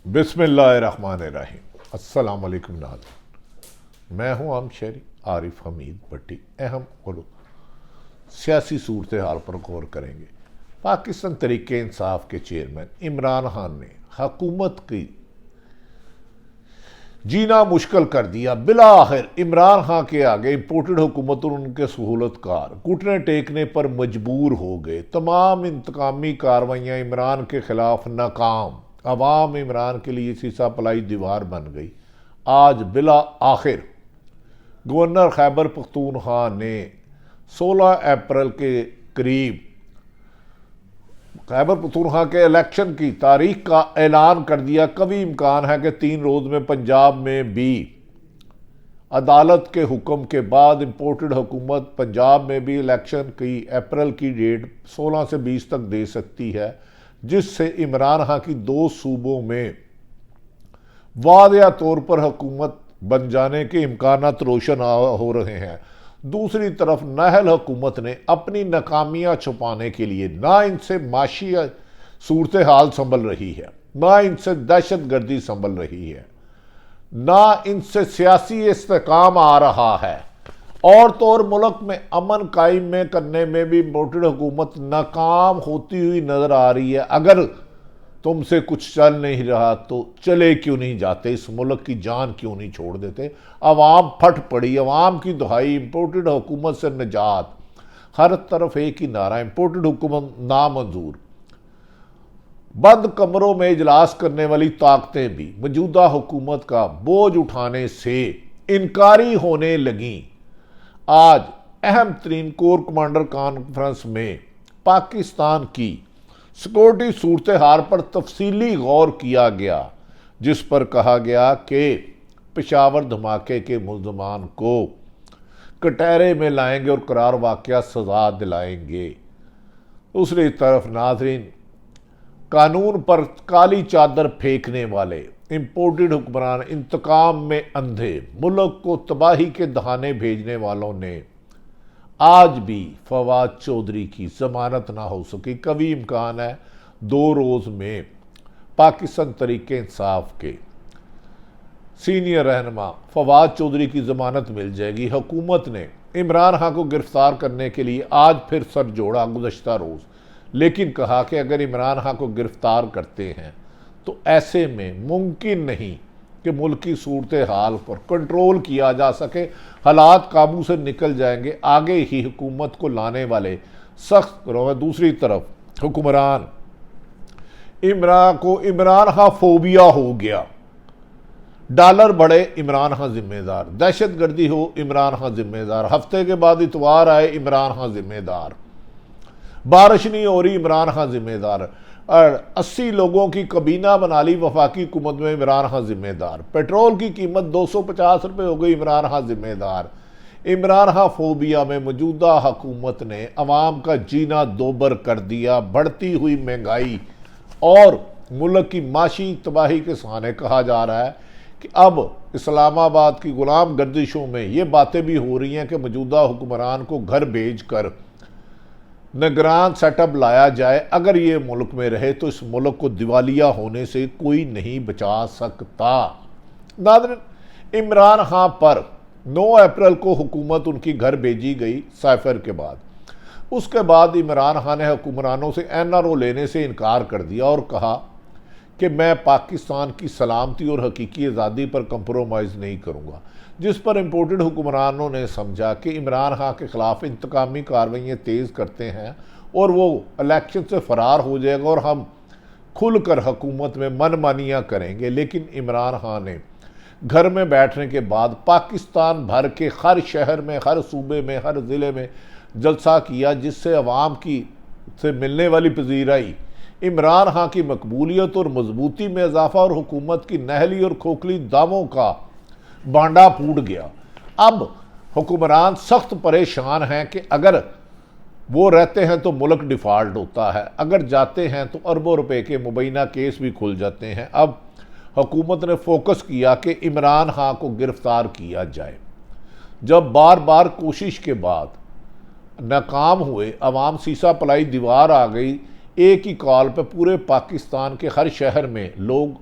बिस्मिल्लाहिर्रहमानिर्रहीम। अस्सलाम वालेकुम नाज़रीन, मैं हूं आम शहरी आरिफ हमीद भट्टी। अहम और सियासी सूरत हाल पर गौर करेंगे। पाकिस्तान तहरीक इंसाफ के चेयरमैन इमरान खान ने हुकूमत की जीना मुश्किल कर दिया। बिला आखिर इमरान खान के आगे इम्पोर्टेड हुकूमत और उनके सहूलतकार घुटने टेकने पर मजबूर हो गए। तमाम इंतकामी कार्रवाइयाँ इमरान के खिलाफ नाकाम। अवाम इमरान के लिए सीसा पलाई दीवार बन गई। आज बिला आखिर गवर्नर खैबर पख्तूनख्वा ने 16 अप्रैल के करीब खैबर पख्तूनख्वा के इलेक्शन की तारीख का ऐलान कर दिया। कभी इम्कान है कि 3 रोज़ में पंजाब में भी अदालत के हुक्म के बाद इम्पोर्टेड हुकूमत पंजाब में भी इलेक्शन की अप्रैल की डेट 16 से 20 तक दे सकती है, जिससे इमरान खान की 2 सूबों में वादिया तौर पर हुकूमत बन जाने के इम्कानात रोशन हो रहे हैं। दूसरी तरफ नाहल हुकूमत ने अपनी नाकामियां छुपाने के लिए ना इनसे माशी सूरत हाल संभल रही है, ना इनसे दहशत गर्दी संभल रही है, ना इनसे सियासी इस्तेकाम आ रहा है, और तो और मुल्क में अमन कायम में करने में भी इम्पोर्टेड हुकूमत नाकाम होती हुई नजर आ रही है। अगर तुमसे कुछ चल नहीं रहा तो चले क्यों नहीं जाते, इस मुल्क की जान क्यों नहीं छोड़ देते। अवाम फट पड़ी, अवाम की दुहाई, इम्पोर्टेड हुकूमत से निजात। हर तरफ एक ही नारा, इम्पोर्टेड हुकूमत नामंजूर। बंद कमरों में इजलास करने वाली ताकतें भी मौजूदा हुकूमत का बोझ उठाने से इनकारी होने लगीं। आज अहम तरीन कोर कमांडर कॉन्फ्रेंस में पाकिस्तान की सिक्योरिटी सूरत हाल पर तफसीली गौर किया गया, जिस पर कहा गया कि पेशावर धमाके के मुल्ज़मान को कटहरे में लाएंगे और करार वाक़या सजा दिलाएंगे। दूसरी तरफ नाज़रीन, कानून पर काली चादर फेंकने वाले इम्पोर्टेड हुक्मरान, इंतकाम में अंधे, मुल्क को तबाही के दहाने भेजने वालों ने आज भी फवाद चौधरी की जमानत ना हो सकी। कभी इम्कान है 2 रोज़ में पाकिस्तान तहरीक इंसाफ के सीनियर रहनुमा फवाद चौधरी की जमानत मिल जाएगी। हुकूमत ने इमरान खान को गिरफ्तार करने के लिए आज फिर सर जोड़ा गुज़श्ता रोज़, लेकिन कहा कि अगर इमरान खान को गिरफ्तार करते हैं तो ऐसे में मुमकिन नहीं कि मुल्क की सूरत हाल पर कंट्रोल किया जा सके, हालात काबू से निकल जाएंगे। आगे ही हुकूमत को लाने वाले सख्त रवैया। दूसरी तरफ हुक्मरान इमरान खान फोबिया हो गया। डॉलर बढ़े इमरान खान जिम्मेदार, दहशत गर्दी हो इमरान खान जिम्मेदार, हफ्ते के बाद इतवार आए इमरान खान जिम्मेदार, बारिश नहीं हो रही इमरान खान जिम्मेदार, और 80 लोगों की कबीना बना ली वफाकी हुकूमत में इमरान खान जिम्मेदार, पेट्रोल की कीमत 250 रुपये हो गई इमरान खान जिम्मेदार। इमरान खान फोबिया में मौजूदा हुकूमत ने अवाम का जीना दोबर कर दिया। बढ़ती हुई महंगाई और मुल्क की माशी तबाही के सहारे कहा जा रहा है कि अब इस्लामाबाद की गुलाम गर्दिशों में ये बातें भी हो रही हैं कि मौजूदा हुक्मरान को घर भेज कर निगरान सेटअप लाया जाए। अगर ये मुल्क में रहे तो इस मुल्क को दिवालिया होने से कोई नहीं बचा सकता। नाज़रीन, इमरान खान पर 9 अप्रैल को हुकूमत उनकी घर भेजी गई साइफर के बाद। उसके बाद इमरान खान ने हुक्मरानों से NRO लेने से इनकार कर दिया और कहा कि मैं पाकिस्तान की सलामती और हकीकी आज़ादी पर कंप्रोमाइज़ नहीं करूँगा, जिस पर इम्पोर्टेड हुक्मरानों ने समझा कि इमरान खान के ख़िलाफ़ इंतकामी कार्रवाइयाँ तेज़ करते हैं और वो इलेक्शन से फ़रार हो जाएगा और हम खुलकर हुकूमत में मनमानियाँ करेंगे। लेकिन इमरान खान ने घर में बैठने के बाद पाकिस्तान भर के हर शहर में, हर सूबे में, हर ज़िले में जलसा किया, जिससे अवाम की से मिलने वाली पजीराई, इमरान खान की मकबूलियत और मजबूती में इजाफा और हुकूमत की नहली और खोखली दावों का बांडा फूट गया। अब हुक्मरान सख्त परेशान हैं कि अगर वो रहते हैं तो मुल्क डिफ़ॉल्ट होता है, अगर जाते हैं तो अरबों रुपए के मुबैना केस भी खुल जाते हैं। अब हुकूमत ने फोकस किया कि इमरान खान को गिरफ्तार किया जाए। जब बार बार कोशिश के बाद नाकाम हुए, अवाम सीसा पलाई दीवार आ गई। एक ही कॉल पर पूरे पाकिस्तान के हर शहर में लोग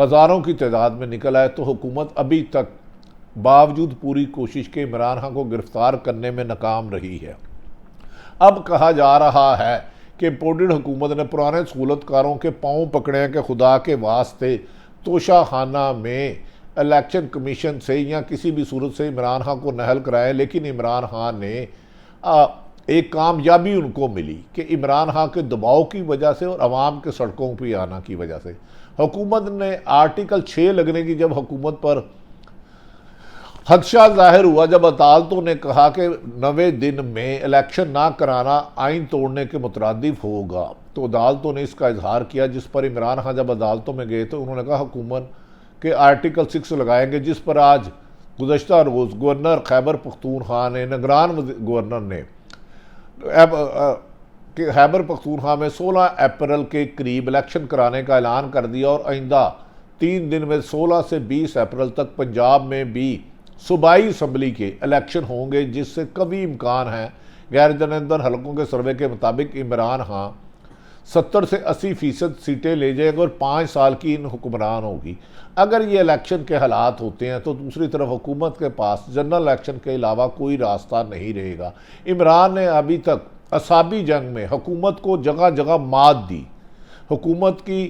हज़ारों की तादाद में निकल आए, तो हुकूमत अभी तक बावजूद पूरी कोशिश के इमरान खान को गिरफ्तार करने में नाकाम रही है। अब कहा जा रहा है कि इम्पोर्टेड हुकूमत ने पुराने सहूलतकारों के पाँव पकड़े हैं कि खुदा के वास्ते तोशाखाना में इलेक्शन कमीशन से या किसी भी सूरत से इमरान खान को नहल कराएं। लेकिन इमरान खान ने एक कामयाबी उनको मिली कि इमरान खान के दबाव की वजह से और अवाम के सड़कों पर आना की वजह से हुकूमत ने आर्टिकल 6 लगने की जब हुकूमत पर खदशा जाहिर हुआ, जब अदालतों ने कहा कि 90 दिन में इलेक्शन ना कराना आइन तोड़ने के मुतरादिफ होगा, तो अदालतों ने इसका इजहार किया। जिस पर इमरान खान जब अदालतों में गए तो उन्होंने कहा हुकूमत के आर्टिकल 6 लगाएंगे, जिस पर आज गुज़श्ता रोज़ गवर्नर खैबर पख्तूनख्वा ने, निगरान गवर्नर ने खैबर पख्तूनख्वा में 16 अप्रैल के करीब इलेक्शन कराने का ऐलान कर दिया और आइंदा 3 दिन में 16 से 20 अप्रैल तक पंजाब में भी सूबाई असम्बली के इलेक्शन होंगे, जिससे कभी इम्कान है गैर जनरल हलकों के सर्वे के मुताबिक इमरान खान 70 से 80% सीटें ले जाएंगे और 5 साल की इन हुक्मरान होगी। अगर ये इलेक्शन के हालात होते हैं तो दूसरी तरफ हुकूमत के पास जनरल इलेक्शन के अलावा कोई रास्ता नहीं रहेगा। इमरान ने अभी तक असाबी जंग में हुकूमत को जगह जगह मात दी। हुकूमत की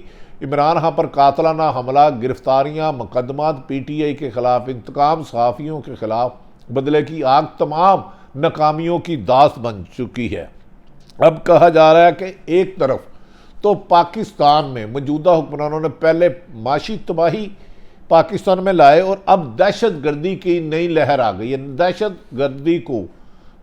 इमरान खान पर कातलाना हमला, गिरफ्तारियां, मुकदमात, PTI के खिलाफ इंतकाम, सहाफ़ियों के खिलाफ बदले की आग तमाम नाकामियों की दास्त बन चुकी है। अब कहा जा रहा है कि एक तरफ तो पाकिस्तान में मौजूदा हुक्मरानों ने पहले माशी तबाही पाकिस्तान में लाए और अब दहशत गर्दी की नई लहर आ गई है। दहशत गर्दी को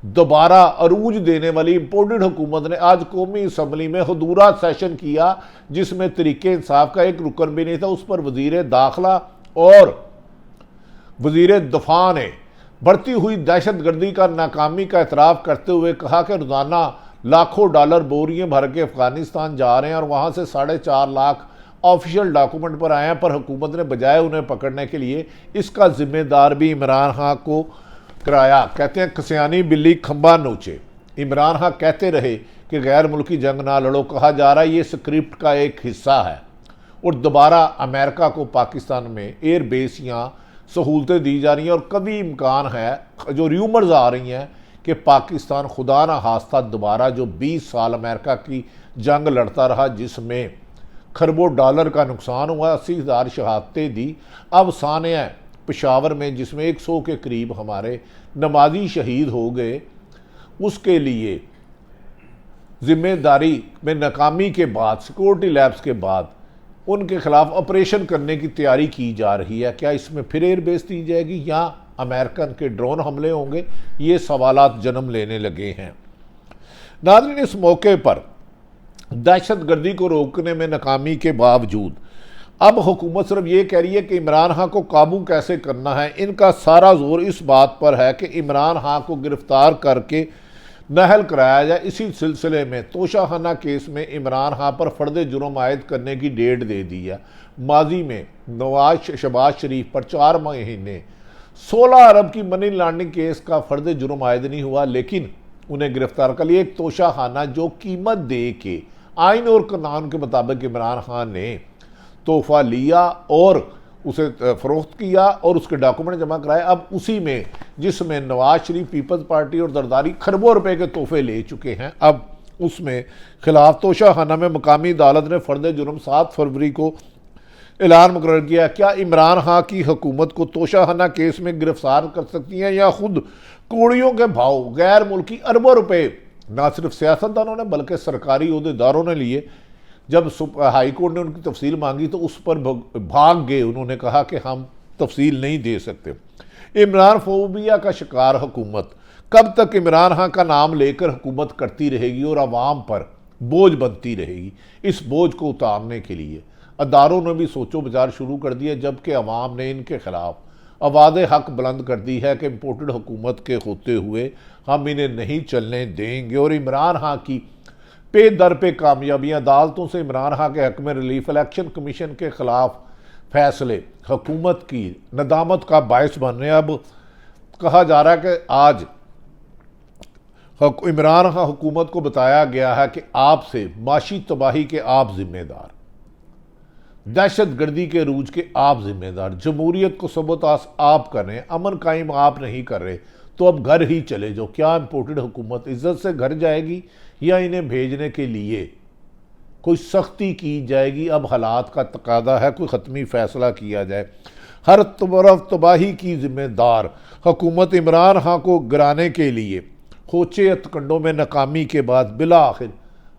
दोबारा अरूज देने वाली इम्पोर्टेड हुकूमत ने आज कौमी असम्बली में हुदूरा सेशन किया, जिसमें तरीके इंसाफ का एक रुकन भी नहीं था। उस पर वजीर दाखिला और वजीर दफा ने बढ़ती हुई दहशत गर्दी का नाकामी का एतराफ़ करते हुए कहा कि रोज़ाना लाखों डॉलर बोरियां भर के अफगानिस्तान जा रहे हैं और वहाँ से 4.5 लाख ऑफिशियल डॉक्यूमेंट पर आए हैं, पर हुकूमत ने बजाय उन्हें पकड़ने के लिए इसका जिम्मेदार भी इमरान खान को कराया। कहते हैं कसियानी बिल्ली खंबा नोचे। इमरान खान कहते रहे कि गैर मुल्की जंग ना लड़ो। कहा जा रहा है ये स्क्रिप्ट का एक हिस्सा है और दोबारा अमेरिका को पाकिस्तान में एयर बेस या सहूलतें दी जा रही हैं और कभी इम्कान है, जो र्यूमर्स आ रही हैं, कि पाकिस्तान खुदा ना हास्ता दोबारा जो 20 साल अमेरिका की जंग लड़ता रहा, जिसमें खरबों डॉलर का नुकसान हुआ, 80,000 शहादतें दी, अब सानिया पेशावर में जिसमें 100 के करीब हमारे नमाजी शहीद हो गए, उसके लिए जिम्मेदारी में नाकामी के बाद, सिक्योरिटी लैब्स के बाद उनके खिलाफ ऑपरेशन करने की तैयारी की जा रही है। क्या इसमें फिर एयरबेस दी जाएगी या अमेरिकन के ड्रोन हमले होंगे? ये सवालात जन्म लेने लगे हैं। नाज़रीन, इस मौके पर दहशत गर्दी को रोकने में नाकामी के बावजूद अब हुकूमत सिर्फ ये कह रही है कि इमरान खान को काबू कैसे करना है। इनका सारा जोर इस बात पर है कि इमरान खान को गिरफ्तार करके नहल कराया जाए। इसी सिलसिले में तोशाखाना केस में इमरान खान पर फर्द जुर्म आयद करने की डेट दे दी है। माजी में शहबाज शरीफ पर 4 महीने 16 अरब की मनी लॉन्ड्रिंग केस का फर्द जुर्म आयद नहीं हुआ, लेकिन उन्हें गिरफ्तार कर लिया। एक तोशाखाना जो कीमत दे के आइन और कानून के मुताबिक इमरान खान ने तोहफा लिया और उसे फ़रोख्त किया और उसके डॉक्यूमेंट जमा कराए, अब उसी में जिसमें नवाज शरीफ, पीपल्स पार्टी और जरदारी खरबों रुपए के तोहफे ले चुके हैं, अब उसमें खिलाफ तोशाखाना में मकामी अदालत ने फर्द जुर्म 7 फरवरी को ऐलान मुकर्रर किया। क्या इमरान खान की हुकूमत को तोशाखाना केस में गिरफ्तार कर सकती हैं या खुद कौड़ियों के भाव गैर मुल्की अरबों रुपए न सिर्फ सियासतदानों ने बल्कि सरकारी ओहदेदारों ने लिए? जब हाई कोर्ट ने उनकी तफसील मांगी तो उस पर भाग गए। उन्होंने कहा कि हम तफसील नहीं दे सकते। इमरान फोबिया का शिकार हुकूमत कब तक इमरान खान का नाम लेकर हुकूमत करती रहेगी और आवाम पर बोझ बनती रहेगी? इस बोझ को उतारने के लिए अदारों ने भी सोचो विचार शुरू कर दिया, जबकि अवाम ने इनके खिलाफ आवाज़ हक बुलंद कर दी है कि इम्पोर्टेड हुकूमत के होते हुए हम इन्हें नहीं चलने देंगे। और इमरान खान की पे दर पे कामयाबियां, अदालतों से इमरान खान के हक में रिलीफ, इलेक्शन कमीशन के खिलाफ फैसले हुकूमत की नदामत का बायस बन रहे हैं। अब कहा जा रहा है कि आज इमरान खान हुकूमत को बताया गया है कि आपसे माशी तबाही के आप जिम्मेदार। दहशत गर्दी के रूज के आप जिम्मेदार, जमहूरियत को सबोतास आप कर रहे हैं, अमन कायम आप नहीं कर रहे, तो अब घर ही चले जाओ। क्या इम्पोर्टेड हुकूमत इज्जत से घर जाएगी या इन्हें भेजने के लिए कोई सख्ती की जाएगी? अब हालात का तकादा है कोई ख़त्मी फैसला किया जाए। हर तरफ तबाही की जिम्मेदार हुकूमत इमरान खान को गिराने के लिए खोचे हथकंडों में नाकामी के बाद बिला आखिर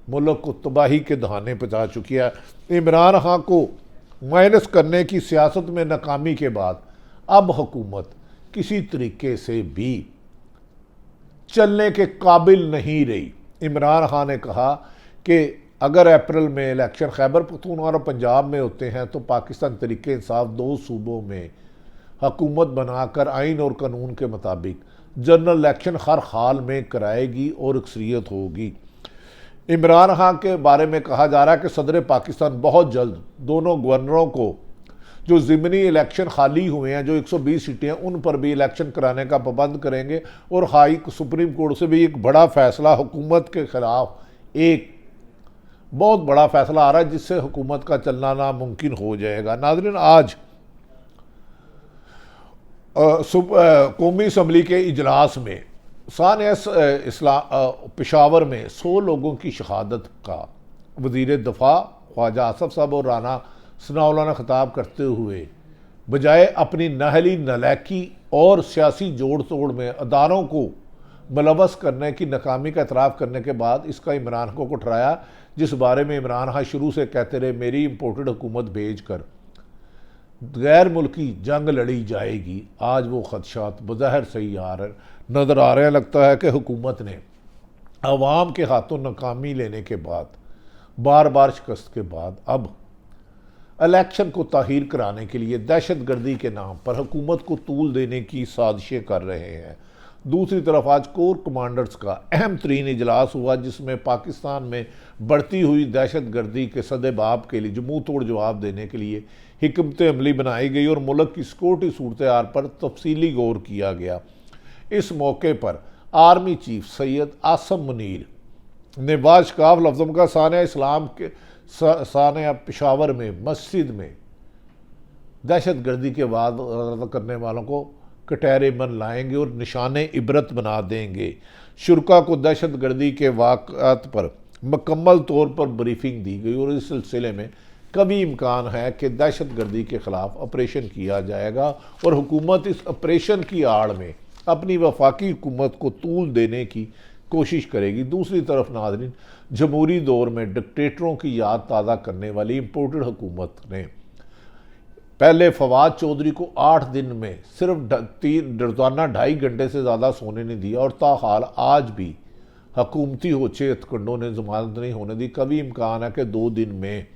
मुल्क को तबाही के दहाने पहुँचा चुकी है। इमरान खान को माइनस करने की सियासत में नाकामी के बाद अब हुकूमत किसी तरीके से भी चलने के काबिल नहीं रही। इमरान खान ने कहा कि अगर अप्रैल में इलेक्शन खैबर पख्तूनख्वा और पंजाब में होते हैं तो पाकिस्तान तरीके इंसाफ 2 सूबों में हुकूमत बनाकर आइन और कानून के मुताबिक जनरल इलेक्शन हर हाल में कराएगी और अक्सरियत होगी। इमरान खान के बारे में कहा जा रहा है कि सदर पाकिस्तान बहुत जल्द दोनों गवर्नरों को जो ज़िमनी इलेक्शन खाली हुए हैं, जो 120 सीटें हैं, उन पर भी इलेक्शन कराने का पाबंद करेंगे। और सुप्रीम कोर्ट से भी एक बड़ा फैसला हुकूमत के ख़िलाफ़ एक बहुत बड़ा फैसला आ रहा है जिससे हुकूमत का चलना नामुमकिन हो जाएगा। नाज़रीन, आज कौमी असम्बली के इजलास में पेशावर में 100 लोगों की शहादत का वज़ीर दफ़ा ख्वाजा आसफ साहब और राना सनाउल्लाह ने खिताब करते हुए बजाय अपनी नाहली नलायकी और सियासी जोड़ तोड़ में अदारों को मुलवस करने की नाकामी का एतराफ़ करने के बाद इसका इमरान खान को ठहराया, जिस बारे में इमरान खान शुरू से कहते रहे मेरी इम्पोर्टेड हुकूमत भेज कर गैर मुल्की जंग लड़ी जाएगी। आज वो खदशात बज़ाहिर सही नज़र आ रहे हैं। लगता है कि हुकूमत ने अवाम के हाथों नाकामी लेने के बाद, बार बार शिकस्त के बाद, अब इलेक्शन को ताहीर कराने के लिए दहशत गर्दी के नाम पर हुकूमत को तूल देने की साजिशें कर रहे हैं। दूसरी तरफ आज कोर कमांडर्स का अहम तरीन इजलास हुआ जिसमें पाकिस्तान में बढ़ती हुई दहशत गर्दी के सदेबाब के लिए मुँह तोड़ जवाब देने के लिए हिकमत अमली बनाई गई और मुल्क की सिक्योरिटी सूरत हाल पर तफसीली गौर किया गया। इस मौके पर आर्मी चीफ सैयद आसम मुनीर ने वाशकाफ लफ्ज़ों का सानिया इस्लाम के सानिया पेशावर में मस्जिद में दहशत गर्दी के वाद करने वालों को कटहरे मन लाएंगे और निशाने इबरत बना देंगे। शुरका को दहशत गर्दी के वाक़ात पर मुकम्मल तौर पर ब्रीफिंग दी गई और इस सिलसिले में कभी इम्कान है कि दहशत गर्दी के ख़िलाफ़ ऑपरेशन किया जाएगा और हुकूमत इस ऑपरेशन की आड़ में अपनी वफाकी हुकूमत को तूल देने की कोशिश करेगी। दूसरी तरफ नाज़रीन, जमहूरी दौर में डिक्टेटरों की याद ताज़ा करने वाली इम्पोर्टेड हुकूमत ने पहले फवाद चौधरी को 8 दिन में सिर्फ रोज़ाना 2.5 घंटे से ज़्यादा सोने नहीं दिया और ताहाल आज भी हकूमती होचे हथकंडों ने जमानत नहीं होने दी। कभी इम्कान है कि 2 दिन में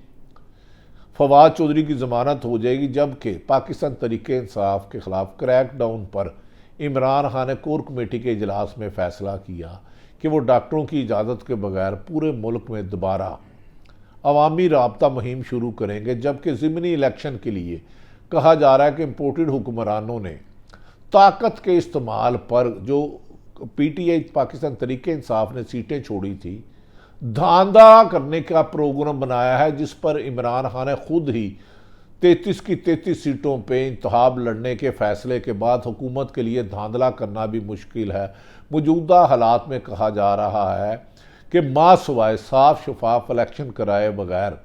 फवाद चौधरी की ज़मानत हो जाएगी, जबकि पाकिस्तान तरीके इंसाफ के ख़िलाफ़ क्रैकडाउन पर इमरान खान ने कोर कमेटी के इजलास में फ़ैसला किया कि वो डॉक्टरों की इजाज़त के बगैर पूरे मुल्क में दोबारा अवामी राबता मुहिम शुरू करेंगे। जबकि ज़िमनी इलेक्शन के लिए कहा जा रहा है कि इम्पोर्टेड हुक्मरानों ने ताकत के इस्तेमाल पर जो PTI पाकिस्तान तरीके इंसाफ ने सीटें छोड़ी थी, धांधा करने का प्रोग्राम बनाया है जिस पर इमरान खान ने खुद ही 33 की 33 सीटों पे इंतखाब लड़ने के फैसले के बाद हुकूमत के लिए धांधला करना भी मुश्किल है। मौजूदा हालात में कहा जा रहा है कि मासवाए साफ शफाफ इलेक्शन कराए बगैर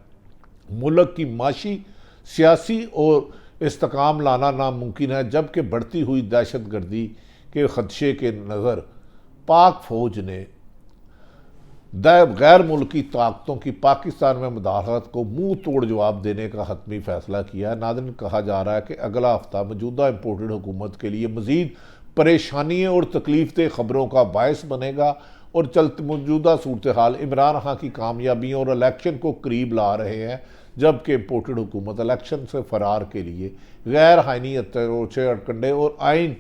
मुल्क की माशी, सियासी और इस्तेकाम लाना नामुमकिन है। जबकि बढ़ती हुई दहशत गर्दी के खदशे के नज़र पाक फौज ने गैर मुल्की ताकतों की पाकिस्तान में मुदाखलत को मुंह तोड़ जवाब देने का हतमी फैसला किया है। नाज़रीन, कहा जा रहा है कि अगला हफ्ता मौजूदा इम्पोर्टेड हुकूमत के लिए मज़ीद परेशानियों और तकलीफ़देह ख़बरों का बायस बनेगा और चलते मौजूदा सूरत हाल इमरान खान की कामयाबियों और इलेक्शन को करीब ला रहे हैं, जबकि इम्पोर्टेड हुकूमत इलेक्शन से फ़रार के लिए गैर आइनी अड़कंडे और आइन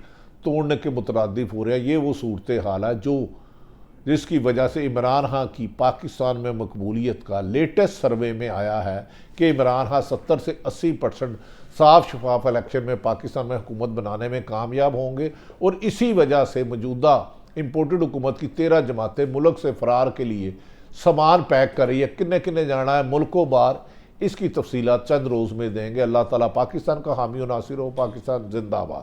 तोड़ने के मुतरादिफ हो रहे हैं। ये वो सूरत हाल है जिसकी वजह से इमरान खान की पाकिस्तान में मकबूलियत का लेटेस्ट सर्वे में आया है कि इमरान खान 70 से 80% साफ शफाफ इलेक्शन में पाकिस्तान में हुकूमत बनाने में कामयाब होंगे। और इसी वजह से मौजूदा इम्पोर्टेड हुकूमत की 13 जमातें मुल्क से फ़रार के लिए सामान पैक कर रही है। किन्ने किन्ने जाना है मुल्कों बाहर, इसकी तफसीलात चंद रोज़ में देंगे। अल्लाह ताला पाकिस्तान का हामी और नासिर हो। पाकिस्तान जिंदाबाद।